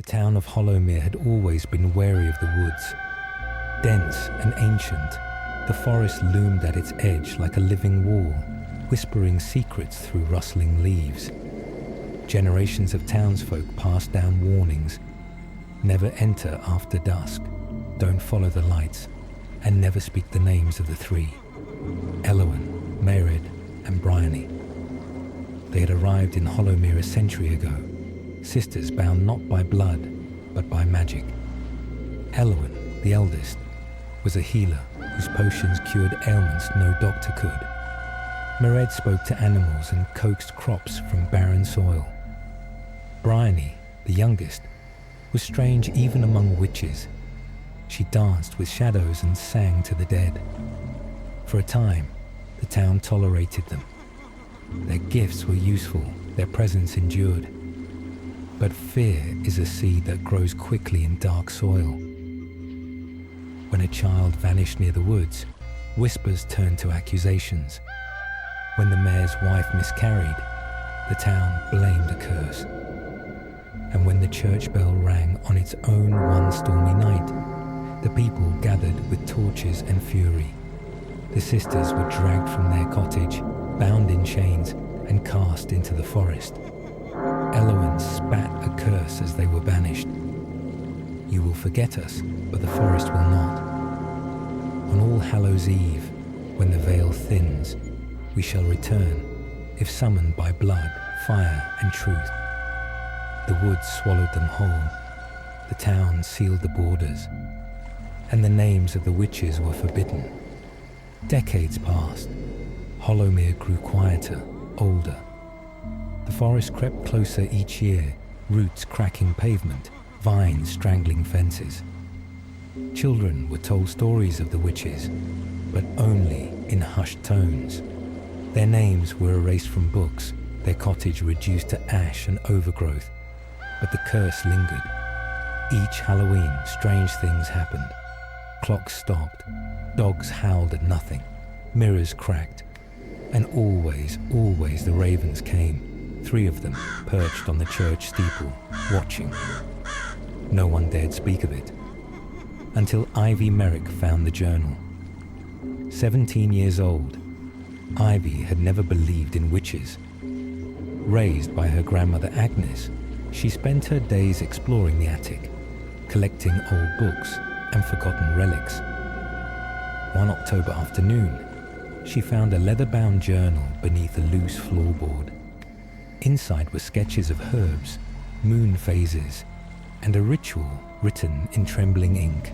The town of Hollowmere had always been wary of the woods. Dense and ancient, the forest loomed at its edge like a living wall, whispering secrets through rustling leaves. Generations of townsfolk passed down warnings: never enter after dusk, don't follow the lights, and never speak the names of the three: Elowyn, Maired, and Bryony. They had arrived in Hollowmere a century ago, sisters bound not by blood, but by magic. Elowyn, the eldest, was a healer whose potions cured ailments no doctor could. Maired spoke to animals and coaxed crops from barren soil. Bryony, the youngest, was strange even among witches. She danced with shadows and sang to the dead. For a time, the town tolerated them. Their gifts were useful, their presence endured. But fear is a seed that grows quickly in dark soil. When a child vanished near the woods, whispers turned to accusations. When the mayor's wife miscarried, the town blamed a curse. And when the church bell rang on its own one stormy night, the people gathered with torches and fury. The sisters were dragged from their cottage, bound in chains, and cast into the forest. Elowyn spat a curse as they were banished. You will forget us, but the forest will not. On All Hallows' Eve, when the veil thins, we shall return, if summoned by blood, fire, and truth. The woods swallowed them whole. The town sealed the borders. And the names of the witches were forbidden. Decades passed. Hollowmere grew quieter, older. The forest crept closer each year, roots cracking pavement, vines strangling fences. Children were told stories of the witches, but only in hushed tones. Their names were erased from books, their cottage reduced to ash and overgrowth, but the curse lingered. Each Halloween, strange things happened. Clocks stopped, dogs howled at nothing, mirrors cracked, and always the ravens came, 3 of them perched on the church steeple, watching. No one dared speak of it, until Ivy Merrick found the journal. 17 years old, Ivy had never believed in witches. Raised by her grandmother Agnes, she spent her days exploring the attic, collecting old books and forgotten relics. One October afternoon, she found a leather-bound journal beneath a loose floorboard. Inside were sketches of herbs, moon phases, and a ritual written in trembling ink.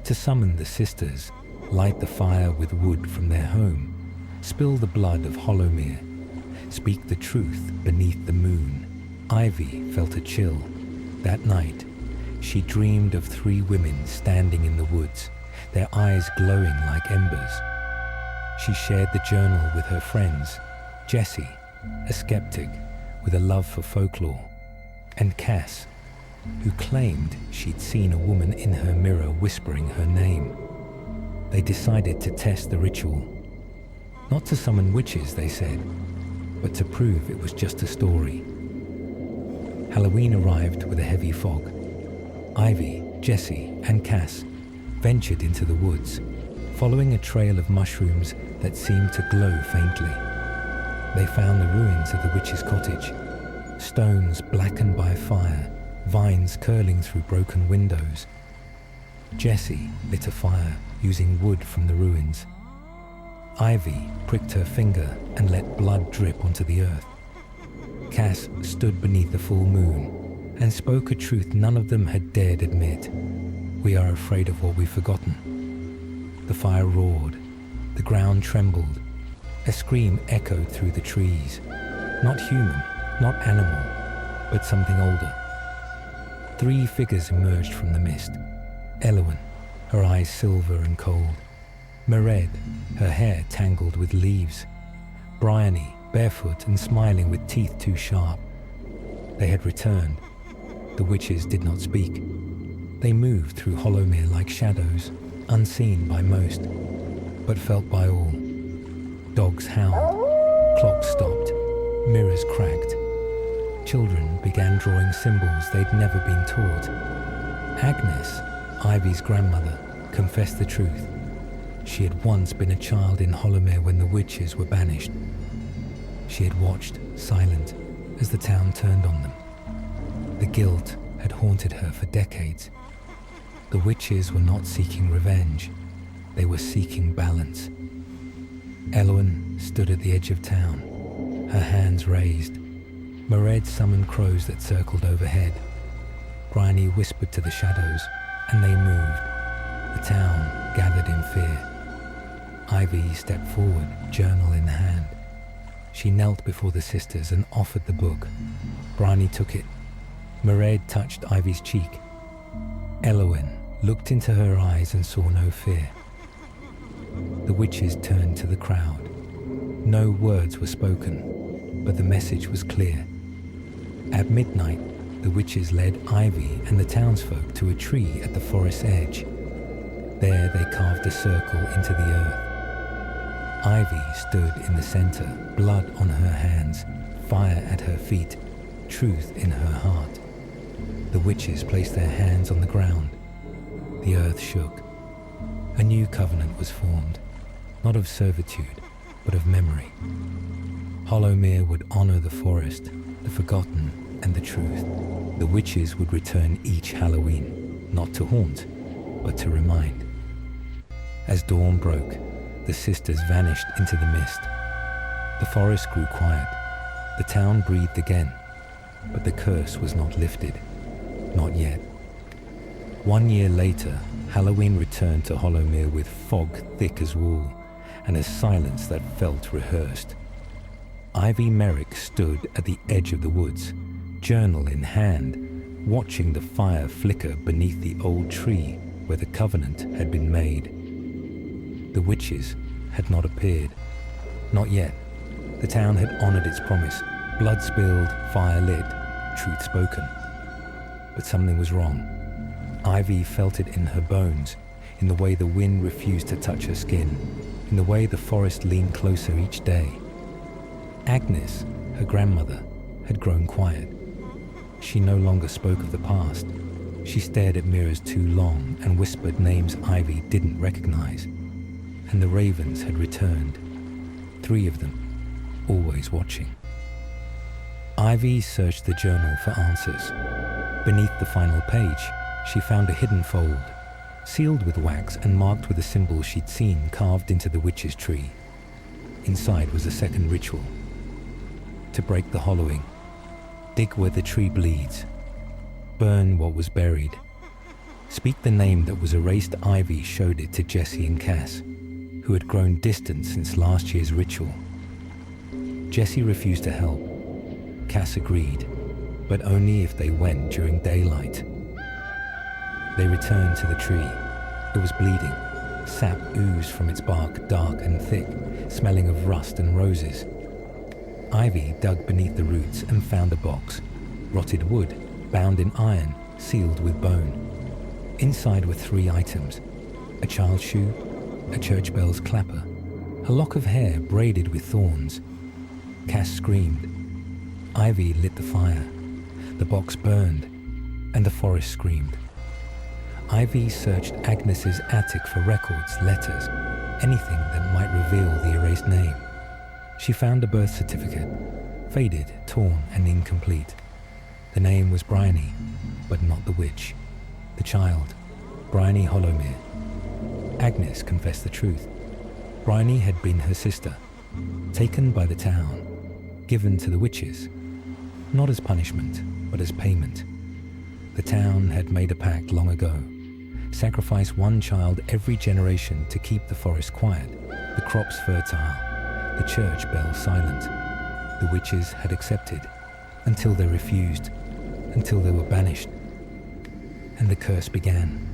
To summon the sisters, light the fire with wood from their home, spill the blood of Hollowmere, speak the truth beneath the moon. Ivy felt a chill. That night, she dreamed of 3 women standing in the woods, their eyes glowing like embers. She shared the journal with her friends, Jessie, a skeptic with a love for folklore, and Cass, who claimed she'd seen a woman in her mirror whispering her name. They decided to test the ritual. Not to summon witches, they said, but to prove it was just a story. Halloween arrived with a heavy fog. Ivy, Jessie, and Cass ventured into the woods, following a trail of mushrooms that seemed to glow faintly. They found the ruins of the witch's cottage, stones blackened by fire, vines curling through broken windows. Jessie lit a fire using wood from the ruins. Ivy pricked her finger and let blood drip onto the earth. Cass stood beneath the full moon and spoke a truth none of them had dared admit. We are afraid of what we've forgotten. The fire roared. The ground trembled. A scream echoed through the trees. Not human, not animal, but something older. 3 figures emerged from the mist. Elowyn, her eyes silver and cold. Maired, her hair tangled with leaves. Bryony, barefoot and smiling with teeth too sharp. They had returned. The witches did not speak. They moved through Hollowmere like shadows, unseen by most, but felt by all. Dogs howled, clocks stopped, mirrors cracked. Children began drawing symbols they'd never been taught. Agnes, Ivy's grandmother, confessed the truth. She had once been a child in Hollowmere when the witches were banished. She had watched, silent, as the town turned on them. The guilt had haunted her for decades. The witches were not seeking revenge. They were seeking balance. Elwyn stood at the edge of town, her hands raised. Mairead summoned crows that circled overhead. Bryony whispered to the shadows, and they moved. The town gathered in fear. Ivy stepped forward, journal in hand. She knelt before the sisters and offered the book. Bryony took it. Mairead touched Ivy's cheek. Elwyn looked into her eyes and saw no fear. The witches turned to the crowd. No words were spoken, but the message was clear. At midnight, the witches led Ivy and the townsfolk to a tree at the forest's edge. There they carved a circle into the earth. Ivy stood in the center, blood on her hands, fire at her feet, truth in her heart. The witches placed their hands on the ground. The earth shook. A new covenant was formed, not of servitude, but of memory. Hollowmere would honor the forest, the forgotten, and the truth. The witches would return each Halloween, not to haunt, but to remind. As dawn broke, the sisters vanished into the mist. The forest grew quiet. The town breathed again, but the curse was not lifted. Not yet. 1 year later, Halloween returned to Hollowmere with fog thick as wool and a silence that felt rehearsed. Ivy Merrick stood at the edge of the woods, journal in hand, watching the fire flicker beneath the old tree where the covenant had been made. The witches had not appeared. Not yet. The town had honored its promise. Blood spilled, fire lit, truth spoken. But something was wrong. Ivy felt it in her bones, in the way the wind refused to touch her skin, in the way the forest leaned closer each day. Agnes, her grandmother, had grown quiet. She no longer spoke of the past. She stared at mirrors too long and whispered names Ivy didn't recognize. And the ravens had returned. 3 of them, always watching. Ivy searched the journal for answers. Beneath the final page, she found a hidden fold, sealed with wax and marked with a symbol she'd seen carved into the witch's tree. Inside was a second ritual. To break the hollowing, dig where the tree bleeds, burn what was buried. Speak the name that was erased. Ivy showed it to Jessie and Cass, who had grown distant since last year's ritual. Jessie refused to help. Cass agreed, but only if they went during daylight. They returned to the tree. It was bleeding. Sap oozed from its bark, dark and thick, smelling of rust and roses. Ivy dug beneath the roots and found a box, rotted wood, bound in iron, sealed with bone. Inside were 3 items: a child's shoe, a church bell's clapper, a lock of hair braided with thorns. Cass screamed. Ivy lit the fire. The box burned, and the forest screamed. Ivy searched Agnes's attic for records, letters, anything that might reveal the erased name. She found a birth certificate, faded, torn, and incomplete. The name was Bryony, but not the witch. The child, Bryony Hollowmere. Agnes confessed the truth. Bryony had been her sister, taken by the town, given to the witches, not as punishment, but as payment. The town had made a pact long ago, sacrifice 1 child every generation to keep the forest quiet, the crops fertile, the church bell silent. The witches had accepted, until they refused, until they were banished. And the curse began.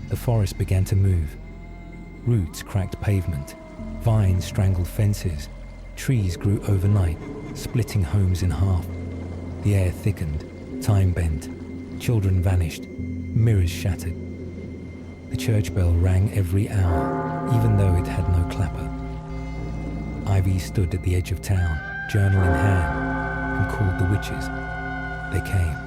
The forest began to move. Roots cracked pavement, vines strangled fences, trees grew overnight, splitting homes in half. The air thickened, time bent, children vanished, mirrors shattered. The church bell rang every hour, even though it had no clapper. Ivy stood at the edge of town, journal in hand, and called the witches. They came.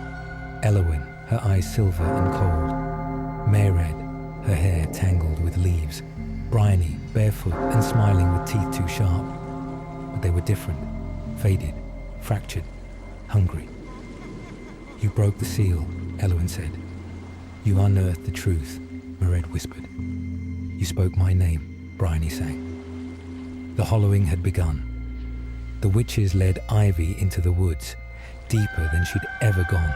Elowen, her eyes silver and cold. Mayred, her hair tangled with leaves. Bryony, barefoot and smiling with teeth too sharp. But they were different, faded, fractured, hungry. You broke the seal, Elowen said. You unearthed the truth, Mayred whispered. You spoke my name, Bryony sang. The hollowing had begun. The witches led Ivy into the woods, deeper than she'd ever gone.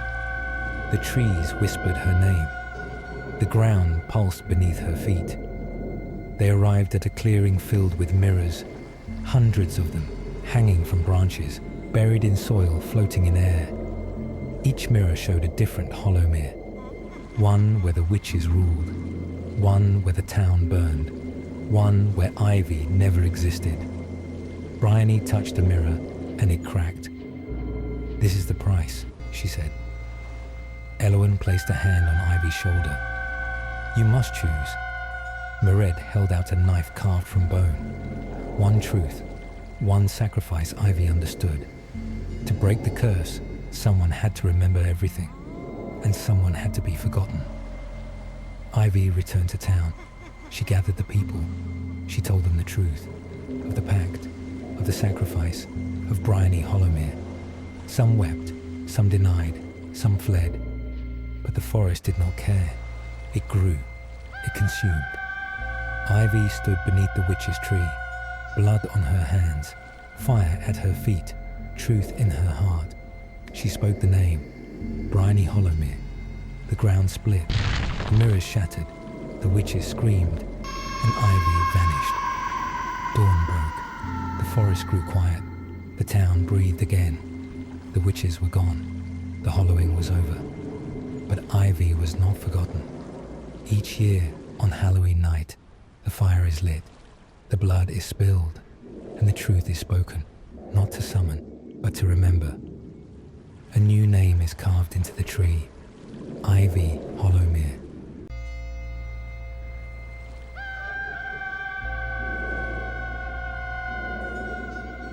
The trees whispered her name. The ground pulsed beneath her feet. They arrived at a clearing filled with mirrors, hundreds of them, hanging from branches, buried in soil, floating in air. Each mirror showed a different Hollowmere. One where the witches ruled, one where the town burned, one where Ivy never existed. Bryony touched a mirror and it cracked. This is the price, she said. Elowen placed a hand on Ivy's shoulder. You must choose. Mayred held out a knife carved from bone. One truth, one sacrifice Ivy understood. To break the curse, someone had to remember everything, and someone had to be forgotten. Ivy returned to town. She gathered the people. She told them the truth, of the pact, of the sacrifice, of Bryony Hollowmere. Some wept, some denied, some fled. But the forest did not care. It grew. It consumed. Ivy stood beneath the witch's tree, blood on her hands, fire at her feet, truth in her heart. She spoke the name, Bryony Hollowmere. The ground split, the mirrors shattered, the witches screamed, and Ivy vanished. Dawn broke. The forest grew quiet. The town breathed again. The witches were gone. The hollowing was over. But Ivy was not forgotten. Each year, on Halloween night, the fire is lit, the blood is spilled, and the truth is spoken, not to summon, but to remember. A new name is carved into the tree, Ivy Hollowmere.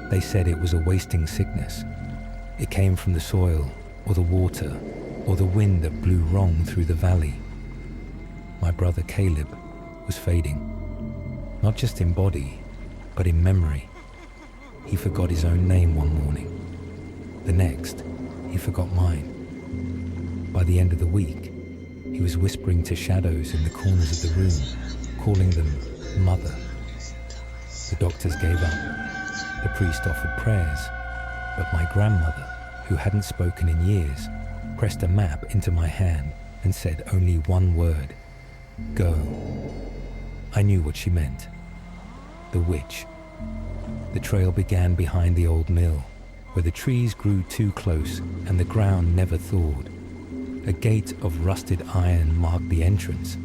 They said it was a wasting sickness. It came from the soil, or the water, or the wind that blew wrong through the valley. My brother Caleb was fading, not just in body, but in memory. He forgot his own name one morning. The next, he forgot mine. By the end of the week, he was whispering to shadows in the corners of the room, calling them Mother. The doctors gave up. The priest offered prayers, but my grandmother, who hadn't spoken in years, pressed a map into my hand and said only one word, go. I knew what she meant. The witch. The trail began behind the old mill, where the trees grew too close and the ground never thawed. A gate of rusted iron marked the entrance,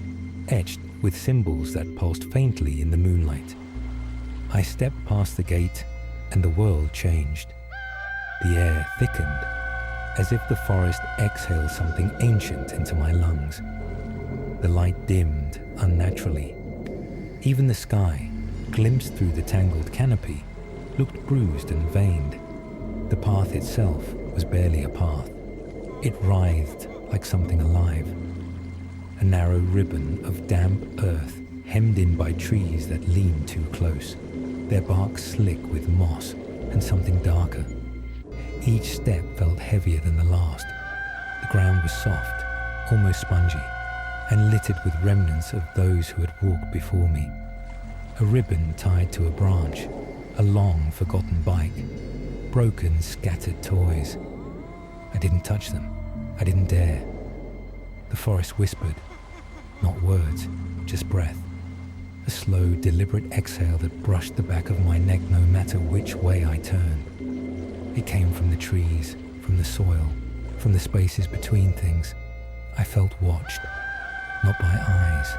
etched with symbols that pulsed faintly in the moonlight. I stepped past the gate and the world changed. The air thickened, as if the forest exhaled something ancient into my lungs. The light dimmed unnaturally. Even the sky, glimpsed through the tangled canopy, looked bruised and veined. The path itself was barely a path. It writhed like something alive. A narrow ribbon of damp earth hemmed in by trees that leaned too close, their bark slick with moss and something darker. Each step felt heavier than the last. The ground was soft, almost spongy, and littered with remnants of those who had walked before me. A ribbon tied to a branch, a long forgotten bike, broken, scattered toys. I didn't touch them. I didn't dare. The forest whispered, not words, just breath. A slow, deliberate exhale that brushed the back of my neck no matter which way I turned. It came from the trees, from the soil, from the spaces between things. I felt watched, not by eyes,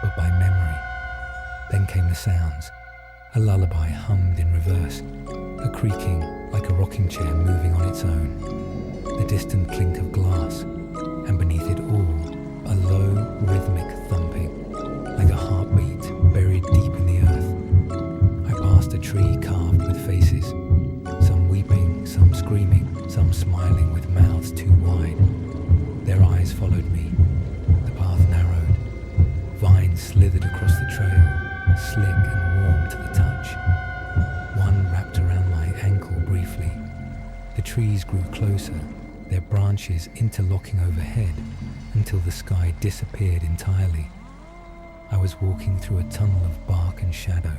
but by memory. Then came the sounds. A lullaby hummed in reverse, a creaking like a rocking chair moving on its own, the distant clink of glass, and beneath it all, a low, rhythmic thumping, like a heartbeat buried deep in the earth. I passed a tree carved with faces, some weeping, some screaming, some smiling with mouths too wide. Their eyes followed me. The path narrowed. Vines slithered across the trail, slick and warm to the touch. One wrapped around my ankle briefly. The trees grew closer, their branches interlocking overhead until the sky disappeared entirely. I was walking through a tunnel of bark and shadow.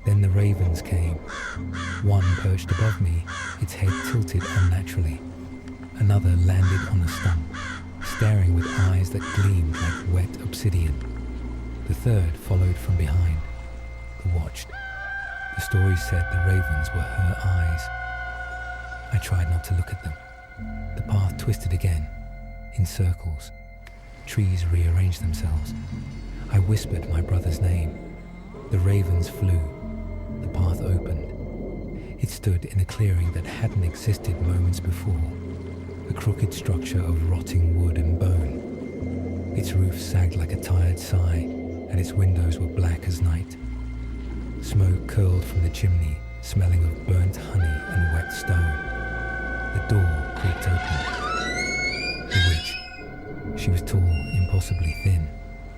Then the ravens came. One perched above me, its head tilted unnaturally. Another landed on a stump, staring with eyes that gleamed like wet obsidian. The third followed from behind. I watched. The story said the ravens were her eyes. I tried not to look at them. The path twisted again, in circles. Trees rearranged themselves. I whispered my brother's name. The ravens flew. The path opened. It stood in a clearing that hadn't existed moments before, a crooked structure of rotting wood and bone. Its roof sagged like a tired sigh, and its windows were black as night. Smoke curled from the chimney, smelling of burnt honey and wet stone. The door creaked open. The witch. She was tall, impossibly thin,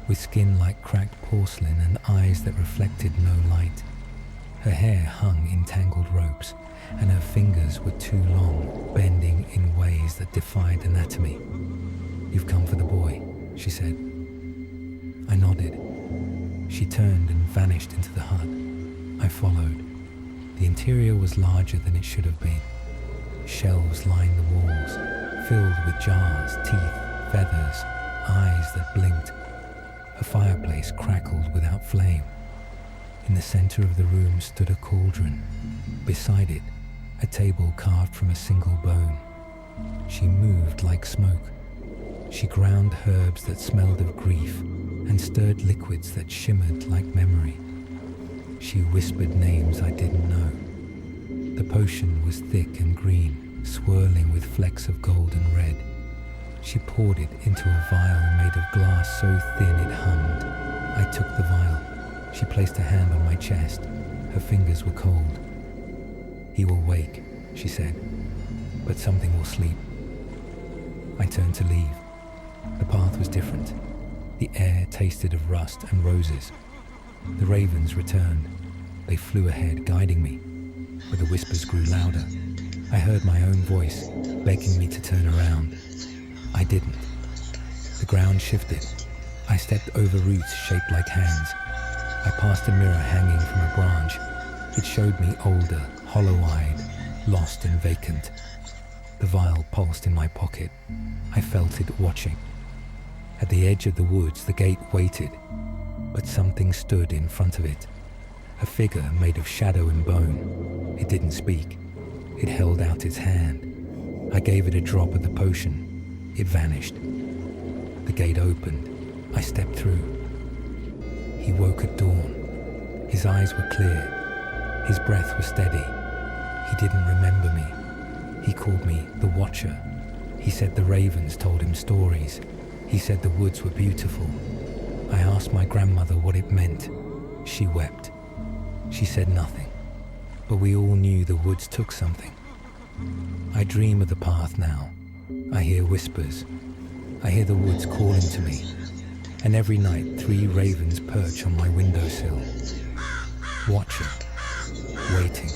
with skin like cracked porcelain and eyes that reflected no light. Her hair hung in tangled ropes, and her fingers were too long, bending in ways that defied anatomy. "You've come for the boy," she said. I nodded. She turned and vanished into the hut. I followed. The interior was larger than it should have been. Shelves lined the walls, filled with jars, teeth, feathers, eyes that blinked. A fireplace crackled without flame. In the center of the room stood a cauldron. Beside it, a table carved from a single bone. She moved like smoke. She ground herbs that smelled of grief and stirred liquids that shimmered like memory. She whispered names I didn't know. The potion was thick and green, swirling with flecks of gold and red. She poured it into a vial made of glass so thin it hummed. I took the vial. She placed a hand on my chest. Her fingers were cold. "He will wake," she said, "but something will sleep." I turned to leave. The path was different. The air tasted of rust and roses. The ravens returned. They flew ahead, guiding me, but the whispers grew louder. I heard my own voice, begging me to turn around. I didn't. The ground shifted. I stepped over roots shaped like hands. I passed a mirror hanging from a branch. It showed me older, hollow-eyed, lost and vacant. The vial pulsed in my pocket. I felt it watching. At the edge of the woods, the gate waited, but something stood in front of it. A figure made of shadow and bone. It didn't speak. It held out its hand. I gave it a drop of the potion. It vanished. The gate opened. I stepped through. He woke at dawn. His eyes were clear. His breath was steady. He didn't remember me. He called me the Watcher. He said the ravens told him stories. He said the woods were beautiful. I asked my grandmother what it meant. She wept. She said nothing. But we all knew the woods took something. I dream of the path now. I hear whispers. I hear the woods calling to me. And every night 3 ravens perch on my windowsill. Watching. Waiting.